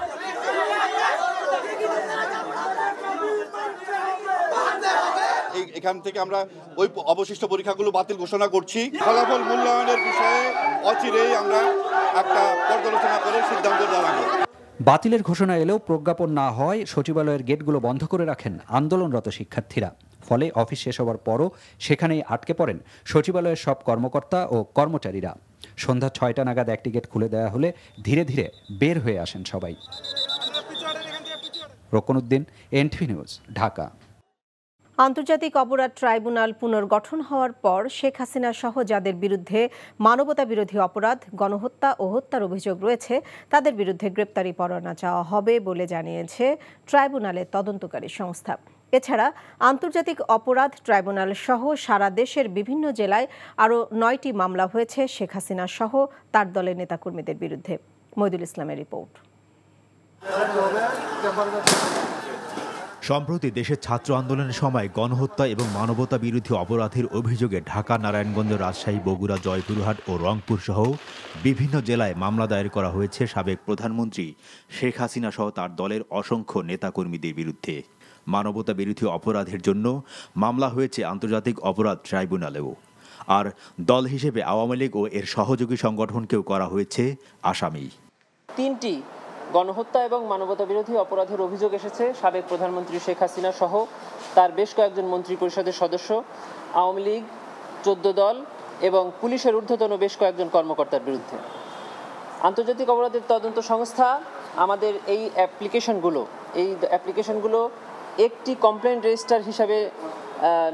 এখান থেকে আমরা ওই অবশিষ্ট পরীক্ষাগুলো বাতিল ঘোষণা করছি। ফলাফল মূল্যায়নের বিষয়ে অচিরেই আমরা একটা পর্যালোচনা করে সিদ্ধান্ত জানাবো। বাতিলের ঘোষণা এলেও প্রজ্ঞাপন না হয় সচিবালয়ের গেটগুলো বন্ধ করে রাখেন আন্দোলনরত শিক্ষার্থীরা। ফলে অফিস শেষ হওয়ার পরও সেখানেই আটকে পড়েন সচিবালয়ের সব কর্মকর্তা ও কর্মচারীরা। সন্ধ্যা 6টা নাগাদ একটি গেট খুলে দেওয়া হলে ধীরে ধীরে বের হয়ে আসেন সবাই। রকুনউদ্দিন, এনটিভি নিউজ, ঢাকা। আন্তর্জাতিক অপরাধ ট্রাইব্যুনাল পুনর্গঠন হওয়ার পর শেখ হাসিনা সহ যাদের বিরুদ্ধে মানবতা বিরোধী অপরাধ, গণহত্যা ও হত্যার অভিযোগ রয়েছে তাদের বিরুদ্ধে গ্রেপ্তারি পরোয়ানা চাওয়া হবে বলে জানিয়েছে ট্রাইব্যুনালের তদন্তকারী সংস্থা। এছাড়া আন্তর্জাতিক অপরাধ ট্রাইব্যুনাল সহ সারা দেশের বিভিন্ন জেলায় আরও 9টি মামলা হয়েছে শেখ হাসিনা সহ তার দলের নেতাকর্মীদের বিরুদ্ধে। মইদুল ইসলামের রিপোর্ট। সম্প্রতি দেশের ছাত্র আন্দোলনের সময় গণহত্যা এবং মানবতা বিরোধী অপরাধের অভিযোগে ঢাকা, নারায়ণগঞ্জ, রাজশাহী, বগুড়া, জয়পুরহাট ও রংপুর সহ বিভিন্ন জেলায় মামলা দায়ের করা হয়েছে সাবেক প্রধানমন্ত্রী শেখ হাসিনা সহ তার দলের অসংখ্য নেতাকর্মীদের বিরুদ্ধে। মানবতা বিরোধী অপরাধের জন্য মামলা হয়েছে আন্তর্জাতিক অপরাধ ট্রাইব্যুনালেও। আর দল হিসেবে আওয়ামী লীগ ও এর সহযোগী সংগঠনকেও করা হয়েছে আসামি। 3টি গণহত্যা এবং মানবতা বিরোধী অপরাধের অভিযোগ এসেছে সাবেক প্রধানমন্ত্রী শেখ হাসিনা সহ তার বেশ কয়েকজন মন্ত্রী পরিষদের সদস্য, আওয়ামী লীগ, 14 দল এবং পুলিশের ঊর্ধ্বতন বেশ কয়েকজন কর্মকর্তার বিরুদ্ধে। আন্তর্জাতিক অপরাধের তদন্ত সংস্থা আমাদের এই অ্যাপ্লিকেশনগুলো একটি কমপ্লেইন্ট রেজিস্টার হিসাবে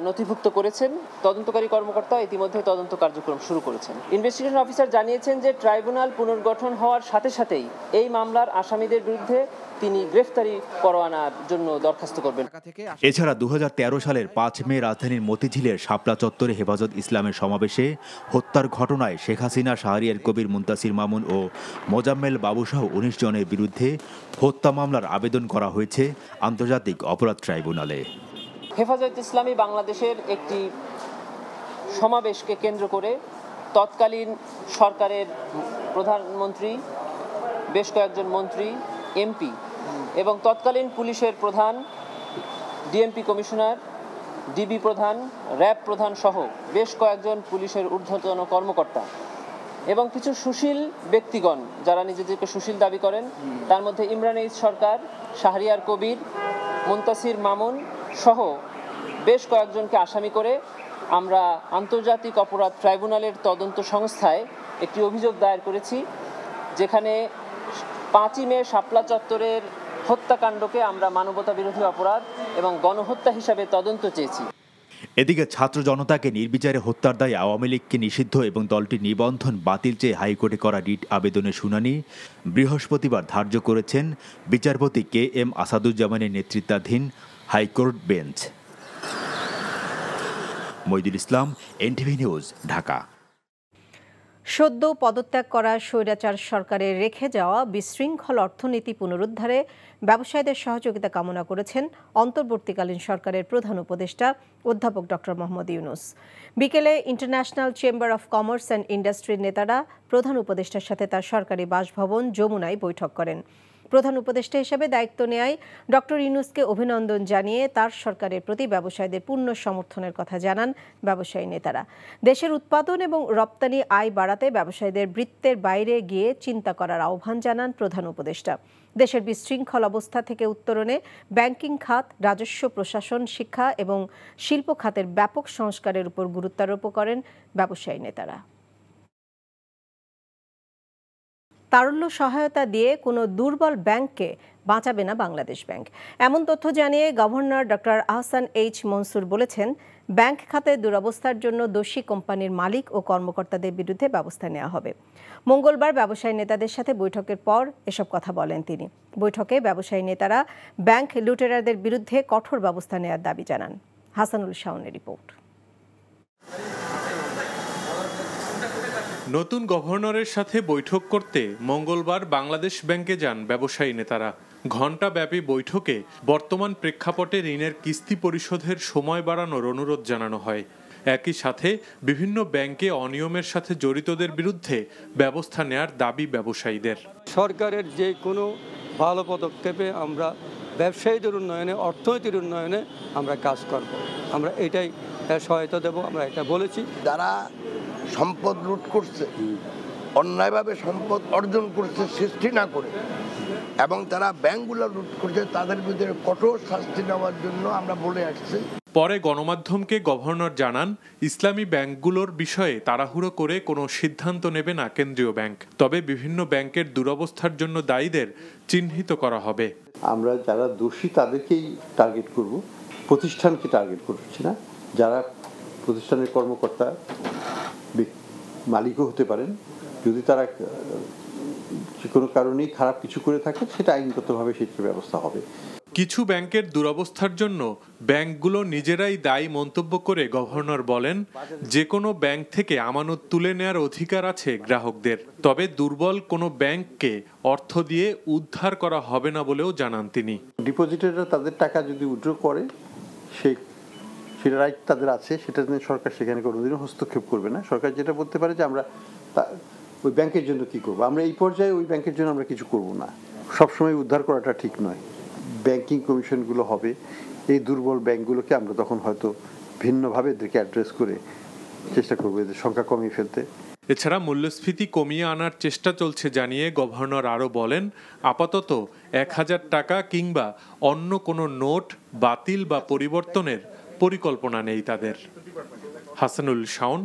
নথিভুক্ত করেছেন। তদন্তকারী কর্মকর্তা ইতিমধ্যে তদন্ত কার্যক্রম শুরু করেছেন। ইনভেস্টিগেশন অফিসার জানিয়েছেন যে ট্রাইব্যুনাল পুনর্গঠন হওয়ার সাথে সাথেই এই মামলার আসামিদের বিরুদ্ধে তিনি গ্রেফতারি পরোয়ানার জন্য দরখাস্ত করবেন। এছাড়া 2013 সালের 5 মে রাজধানীর মতিঝিলের শাপলা চত্বরে হেফাজত ইসলামের সমাবেশে হত্যার ঘটনায় শেখ হাসিনা, শাহরিয়ার কবির, মুনতাসির মামুন ও মোজাম্মেল বাবুসহ 19 জনের বিরুদ্ধে হত্যা মামলার আবেদন করা হয়েছে আন্তর্জাতিক অপরাধ ট্রাইব্যুনালে। হেফাজত ইসলামী বাংলাদেশের একটি সমাবেশকে কেন্দ্র করে তৎকালীন সরকারের প্রধানমন্ত্রী, বেশ কয়েকজন মন্ত্রী, এমপি এবং তৎকালীন পুলিশের প্রধান, ডিএমপি কমিশনার ডিবি প্রধান, র্যাব প্রধান সহ বেশ কয়েকজন পুলিশের ঊর্ধ্বতন কর্মকর্তা এবং কিছু সুশীল ব্যক্তিগণ যারা নিজেদেরকে সুশীল দাবি করেন, তার মধ্যে ইমরান এইচ সরকার, শাহরিয়ার কবির, মুন্তাসির মামুন সহ বেশ কয়েকজনকে আসামি করে আমরা আন্তর্জাতিক অপরাধ ট্রাইব্যুনালের তদন্ত সংস্থায় একটি অভিযোগ দায়ের করেছি, যেখানে 5ই মে শাপলা চত্বরের হত্যাকাণ্ডকে আমরা মানবতা বিরোধী অপরাধ এবং গণহত্যা হিসাবে তদন্ত চেয়েছি। এদিকে ছাত্র জনতাকে নির্বিচারে হত্যার দায়ে আওয়ামী লীগকে নিষিদ্ধ এবং দলটির নিবন্ধন বাতিল চেয়ে হাইকোর্টে করা রিট আবেদনের শুনানি বৃহস্পতিবার ধার্য করেছেন বিচারপতি KM আসাদুজ্জামানের নেতৃত্বাধীন হাইকোর্ট বেঞ্চ। মইদুল ইসলাম, NTV নিউজ, ঢাকা। সদ্য পদত্যাগ করা স্বৈরাচার সরকারের রেখে যাওয়া বিশৃঙ্খল অর্থনীতি পুনরুদ্ধারে ব্যবসায়ীদের সহযোগিতা কামনা করেছেন অন্তর্বর্তীকালীন সরকারের প্রধান উপদেষ্টা অধ্যাপক ডক্টর মোহাম্মদ ইউনূস। বিকেলে international chamber of commerce and ইন্ডাস্ট্রির নেতারা প্রধান উপদেষ্টার সাথে তার সরকারি বাসভবন যমুনায় বৈঠক করেন। প্রধান উপদেষ্টা হিসেবে দায়িত্ব নেয়ায় ডক্টর ইউনূসকে অভিনন্দন জানিয়ে তার সরকারের প্রতি ব্যবসায়ীদের পূর্ণ সমর্থনের কথা জানান ব্যবসায়ী নেতারা। দেশের উৎপাদন এবং রপ্তানি আয় বাড়াতে ব্যবসায়ীদের বৃত্তের বাইরে গিয়ে চিন্তা করার আহ্বান জানান প্রধান উপদেষ্টা। দেশের বিশৃঙ্খল অবস্থা থেকে উত্তরণে ব্যাংকিং খাত, রাজস্ব প্রশাসন, শিক্ষা এবং শিল্প খাতের ব্যাপক সংস্কারের উপর গুরুত্বারোপ করেন ব্যবসায়ী নেতারা। তারল্য সহায়তা দিয়ে কোনো দুর্বল ব্যাংককে বাঁচাবে না বাংলাদেশ ব্যাংক, এমন তথ্য জানিয়ে governor doctor Ahsan H Mansur বলেছেন, ব্যাংক খাতে দুরবস্থার জন্য দোষী কোম্পানির মালিক ও কর্মকর্তাদের বিরুদ্ধে ব্যবস্থা নেওয়া হবে। মঙ্গলবার ব্যবসায়ী নেতাদের সাথে বৈঠকের পর এসব কথা বলেন তিনি। বৈঠকে ব্যবসায়ী নেতারা ব্যাংক লুটেরাদের বিরুদ্ধে কঠোর ব্যবস্থা নেওয়ার দাবি জানান। হাসানুল শাওনের রিপোর্ট। নতুন গভর্নরের সাথে বৈঠক করতে মঙ্গলবার বাংলাদেশ ব্যাংকে যান ব্যবসায়ী নেতারা। ঘণ্টাব্যাপী বৈঠকে বর্তমান প্রেক্ষাপটে ঋণের কিস্তি পরিশোধের সময় বাড়ানোর অনুরোধ জানানো হয়। একই সাথে বিভিন্ন ব্যাংকে অনিয়মের সাথে জড়িতদের বিরুদ্ধে ব্যবস্থা নেয়ার দাবি ব্যবসায়ীদের। সরকারের যে কোনো ভালো পদক্ষেপে আমরা ব্যবসায়ীদের উন্নয়নে, অর্থনীতির উন্নয়নে আমরা কাজ করব, আমরা এটাই সহায়তা দেব, আমরা এটা বলেছি। যারা সম্পদ লুট করছে, অন্যায়ভাবে সম্পদ অর্জন করছে সৃষ্টি না করে, এবং তারা ব্যাংকগুলো লুট করছে, তাদের বিরুদ্ধে কঠোর শাস্তি নেওয়ার জন্য আমরা বলে আসছি। পরে গণমাধ্যমকে গভর্নর জানান, ইসলামী ব্যাংকগুলোর বিষয়ে তাড়াহুড়ো করে কোনো সিদ্ধান্ত নেবে না কেন্দ্রীয় ব্যাংক, তবে বিভিন্ন ব্যাংকের দুরবস্থার জন্য দায়ীদের চিহ্নিত করা হবে। আমরা যারা দোষী তাদেরকেই টার্গেট করব, প্রতিষ্ঠানকে টার্গেট করছি না। যারা প্রতিষ্ঠানের কর্মকর্তা, মালিকও হতে পারেন, যদি তারা যে কোনো কারণেই খারাপ কিছু করে থাকে, সেটা আইনগতভাবে সেটার ব্যবস্থা হবে। কিছু ব্যাংকের দুরবস্থার জন্য ব্যাংকগুলো নিজেরাই দায়ী মন্তব্য করে গভর্নর বলেন, যে কোনো ব্যাংক থেকে আমানত তুলে নেয়ার অধিকার আছে গ্রাহকদের, তবে দুর্বল কোনো ব্যাংককে অর্থ দিয়ে উদ্ধার করা হবে না বলেও জানান তিনি। ডিপোজিটাররা তাদের টাকা যদি উইথড্র করে, সেটা রাইট তাদের আছে, সেটা নিয়ে সরকার সেখানে কোনোদিনও হস্তক্ষেপ করবে না। সরকার যেটা বলতে পারে যে আমরা ওই ব্যাংকের জন্য কি করব, আমরা এই পর্যায়ে ওই ব্যাংকের জন্য আমরা কিছু করব না। সবসময় উদ্ধার করাটা ঠিক নয়। ব্যাংকিং কমিশনগুলো হবে, এই দুর্বল ব্যাংকগুলোকে আমরা তখন হয়তো ভিন্নভাবে এদেরকে অ্যাড্রেস করে চেষ্টা করবো এদের সংখ্যা কমিয়ে ফেলতে। এছাড়া মূল্যস্ফীতি কমিয়ে আনার চেষ্টা চলছে জানিয়ে গভর্নর আরও বলেন, আপাতত 1000 টাকা কিংবা অন্য কোনো নোট বাতিল বা পরিবর্তনের পরিকল্পনা নেই তাদের। Hasanul Shaon,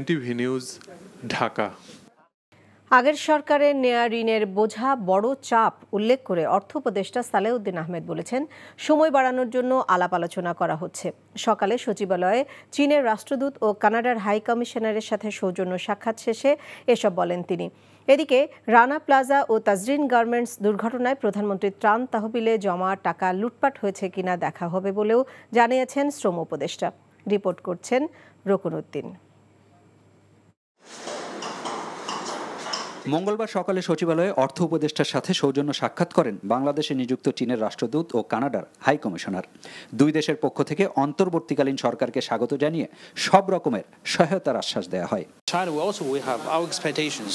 NTV news, Dhaka. আগের সরকারের নেয়া ঋণের বোঝা বড় চাপ উল্লেখ করে অর্থ উপদেষ্টা সালেউদ্দিন আহমেদ বলেছেন, সময় বাড়ানোর জন্য আলাপ আলোচনা করা হচ্ছে। সকালে সচিবালয়ে চীনের রাষ্ট্রদূত ও কানাডার হাই কমিশনারের সাথে সৌজন্য সাক্ষাৎ শেষে এসব বলেন তিনি। এদিকে রানা প্লাজা ও তাজরিন গার্মেন্টস দুর্ঘটনায় প্রধানমন্ত্রীর ত্রাণ তহবিলে জমা টাকা লুটপাট হয়েছে কিনা দেখা হবে বলেও জানিয়েছেন শ্রম উপদেষ্টা। রিপোর্ট করছেন রকুন উদ্দিন। মঙ্গলবার সকালে সচিবালয়ে অর্থ উপদেষ্টার সাথে সৌজন্য সাক্ষাৎ করেন বাংলাদেশে নিযুক্ত চীনের রাষ্ট্রদূত ও কানাডার হাই কমিশনার। দুই দেশের পক্ষ থেকে অন্তর্বর্তীকালীন সরকারকে স্বাগত জানিয়ে সব রকমের সহায়তার আশ্বাস দেওয়া হয়। China we have our expectations,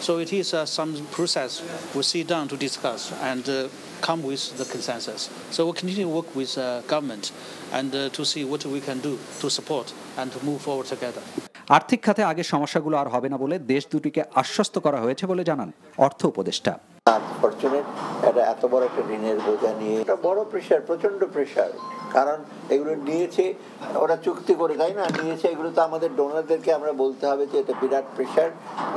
so it is some process we sit down to discuss and come with the consensus. So we'll continue to work with government and to see what we can do to support and to move forward together. আর্থিক খাতে আগের সমস্যাগুলো আর হবে না বলে দেশ দুটিকে আশ্বস্ত করা হয়েছে বলে জানান অর্থ উপদেষ্টা। আনফরচুনেট এটা এত বড় একটা ঋণের বোঝা নিয়ে এটা বড় প্রেশার, প্রচন্ড প্রেশার, কারণ এগুলো নিয়েছে ওরা চুক্তি করে, তাই না, নিয়েছে এগুলো তো আমাদের ডোনারদেরকে আমরা বলতে হবে যে এটা বিরাট প্রেশার।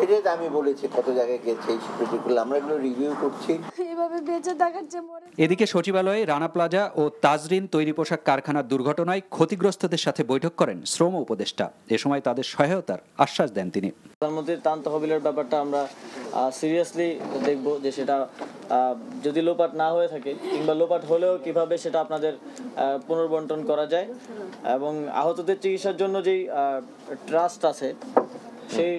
এটাই আমি বলেছি কত জায়গায় গেছে এই প্রজেক্টগুলো আমরা এগুলো রিভিউ করছি। এইভাবে বেঁচে থাকার যে এদিকে সচিবালয়ে রানা প্লাজা ও তাজরিন তৈরি পোশাক কারখানার দুর্ঘটনায় ক্ষতিগ্রস্তদের সাথে বৈঠক করেন শ্রম উপদেষ্টা। এ সময় তাদের সহায়তার আশ্বাস দেন তিনি। প্রধানমন্ত্রীর ত্রাণ তহবিলের ব্যাপারটা আমরা সিরিয়াসলি দেখব যে সেটা যদি লোপাট না হয়ে থাকে কিংবা লোপাট হলেও কিভাবে সেটা আপনাদের পুনর্বন্টন করা যায়, এবং আহতদের চিকিৎসার জন্য যেই ট্রাস্ট আছে সেই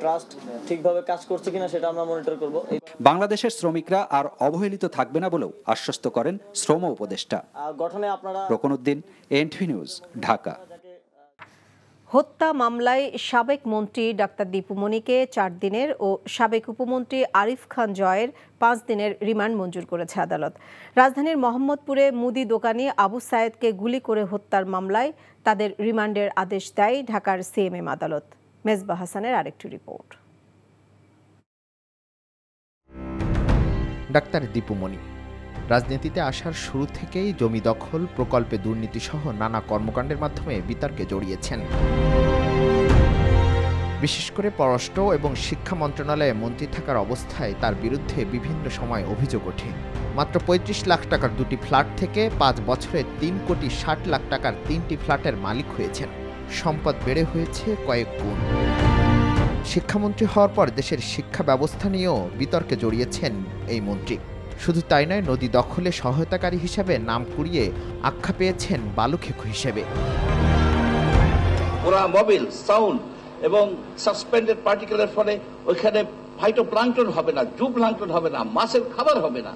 ট্রাস্ট ঠিকভাবে কাজ করছে কিনা সেটা আমরা মনিটর করব। বাংলাদেশের শ্রমিকরা আর অবহেলিত থাকবে না বলেও আশ্বস্ত করেন শ্রম উপদেষ্টা। গঠনে আপনারা রকনউদ্দিন, এনটিভি নিউজ, ঢাকা। হত্যা মামলায় সাবেক মন্ত্রী ডাক্তার দীপু মনিকে 4 দিনের ও সাবেক উপমন্ত্রী আরিফ খান জয়ের 5 দিনের রিমান্ড মঞ্জুর করেছে আদালত। রাজধানীর মোহাম্মদপুরে মুদি দোকানি আবু সায়েদকে গুলি করে হত্যার মামলায় তাদের রিমান্ডের আদেশ দেয় ঢাকার সিএমএম আদালত। মেজবা হাসানের আরেকটি রিপোর্ট। ডাক্তার দীপু মনি রাজনীতিতে আসার শুরু থেকেই জমি দখল, প্রকল্পে দুর্নীতি সহ নানা কর্মকাণ্ডের মাধ্যমে বিতর্কে জড়িয়েছেন। বিশেষ করে পররাষ্ট্র এবং শিক্ষা মন্ত্রণালয়ে মন্ত্রী থাকার অবস্থায় তার বিরুদ্ধে বিভিন্ন সময় অভিযোগ ওঠে। মাত্র 35 লাখ টাকার 2টি ফ্ল্যাট থেকে 5 বছরে 3 কোটি 60 লাখ টাকার 3টি ফ্ল্যাটের মালিক হয়েছেন। সম্পদ বেড়ে হয়েছে কয়েক গুণ। শিক্ষামন্ত্রী হওয়ার পর দেশের শিক্ষা ব্যবস্থা নিয়েও বিতর্কে জড়িয়েছেন এই মন্ত্রী। শুধু তাই নয়, নদী দখলে সহায়তাকারী হিসেবে নাম কুড়িয়ে আখ্যা পেয়েছেন বালুখেকু হিসেবে। ওরা মোবাইল সাউন্ড এবং সাসপেন্ডেড পার্টিকেলের ফলে ওইখানে ফাইটোপ্লাঙ্কটন হবে না, জুপ্লাঙ্কটন হবে না, মাছের খাবার হবে না।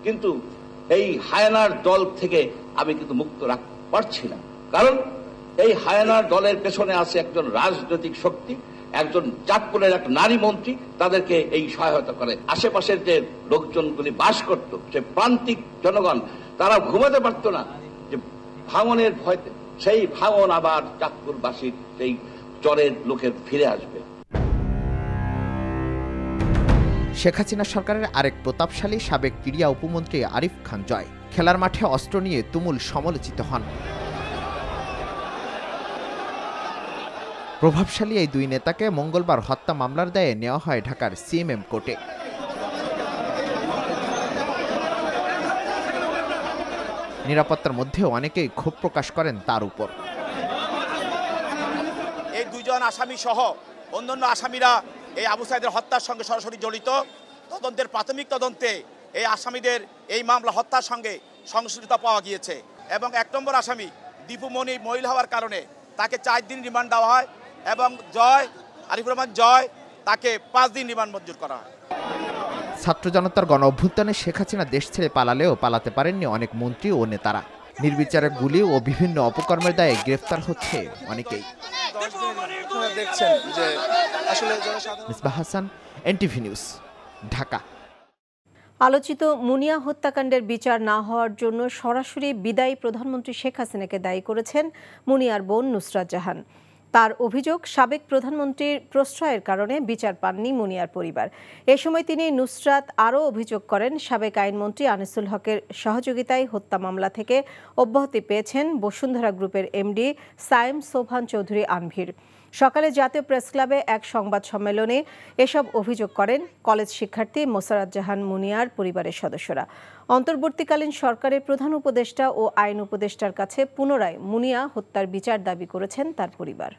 কিন্তু এই হায়ানার দল থেকে আমি কিন্তু মুক্ত রাখতে পারছি না, কারণ এই হায়ানার দলের পেছনে আছে একজন রাজনৈতিক শক্তি, একজন চাঁদপুরের এক নারী মন্ত্রী, তাদেরকে এই সহায়তা করে। আশেপাশের যে লোকজনগুলি বাস করত, সে প্রান্তিক জনগণ, তারা ঘুমাতে পারত না যে ভাঙনের ভয়তে। সেই ভাঙন আবার চাঁদপুরবাসীর সেই চরের লোকের ফিরে আসবে। শেখ হাসিনা সরকারের আরেক প্রতাপশালী সাবেক ক্রীড়া উপমন্ত্রী আরিফ খান জয় খেলার মাঠে অস্ত্র নিয়ে তুমুল সমালোচিত হন। প্রভাবশালী এই দুই নেতাকে মঙ্গলবার হত্যা মামলার দায়ে নেওয়া হয় ঢাকার সিএমএম কোর্টে। নিরাপত্তার মধ্যেও অনেকেই ক্ষোভ প্রকাশ করেন তার উপর। এই দুইজন আসামি সহ অন্যান্য আসামিরা এই আবু সাইদের হত্যার সঙ্গে সরাসরি জড়িত। তদন্তের প্রাথমিক তদন্তে এই আসামিদের এই মামলা হত্যার সঙ্গে সংশ্লিষ্টতা পাওয়া গিয়েছে, এবং 1 নম্বর আসামি দীপু মনি মহিলা হওয়ার কারণে তাকে 4 দিন রিমান্ড দেওয়া হয়, এবং আরিফুর রহমান জয় তাকে 5 দিন রিমান্ড মঞ্জুর করা হয়। ছাত্র জনতার গণ অভ্যুত্থানে শেখ হাসিনা দেশ ছেড়ে পালালেও পালাতে পারেননি অনেক মন্ত্রী ও নেতারা। নির্বিচারে গুলি ও বিভিন্ন অপকর্মের দায়ে গ্রেফতার হচ্ছে অনেকেই। Misbah Hasan, NTV news, Dhaka. আলোচিত মুনিয়া হত্যাকাণ্ডের বিচার না হওয়ার জন্য সরাসরি বিদায়ী প্রধানমন্ত্রী শেখ হাসিনাকে দায়ী করেছেন মুনিয়ার বোন নুসরাত জাহান। তার অভিযোগ, সাবেক প্রধানমন্ত্রীর প্রশ্রয়ের কারণে বিচার পাননি মুনিয়ার পরিবার। এ সময় তিনি নুসরাত আরও অভিযোগ করেন, সাবেক আইনমন্ত্রী আনিসুল হকের সহযোগিতায় হত্যা মামলা থেকে অব্যাহতি পেয়েছেন বসুন্ধরা গ্রুপের এমডি সায়েম সোবহান চৌধুরী আনভির। সকালে জাতীয় প্রেস ক্লাবে এক সংবাদ সম্মেলনে এসব অভিযোগ করেন কলেজ শিক্ষার্থী মোসারাত জাহান মুনিয়ার পরিবারের সদস্যরা। অন্তর্বর্তীকালীন সরকারের প্রধান উপদেষ্টা ও আইন উপদেষ্টার কাছে পুনরায় মুনিয়া হত্যার বিচার দাবি করেছেন তার পরিবার।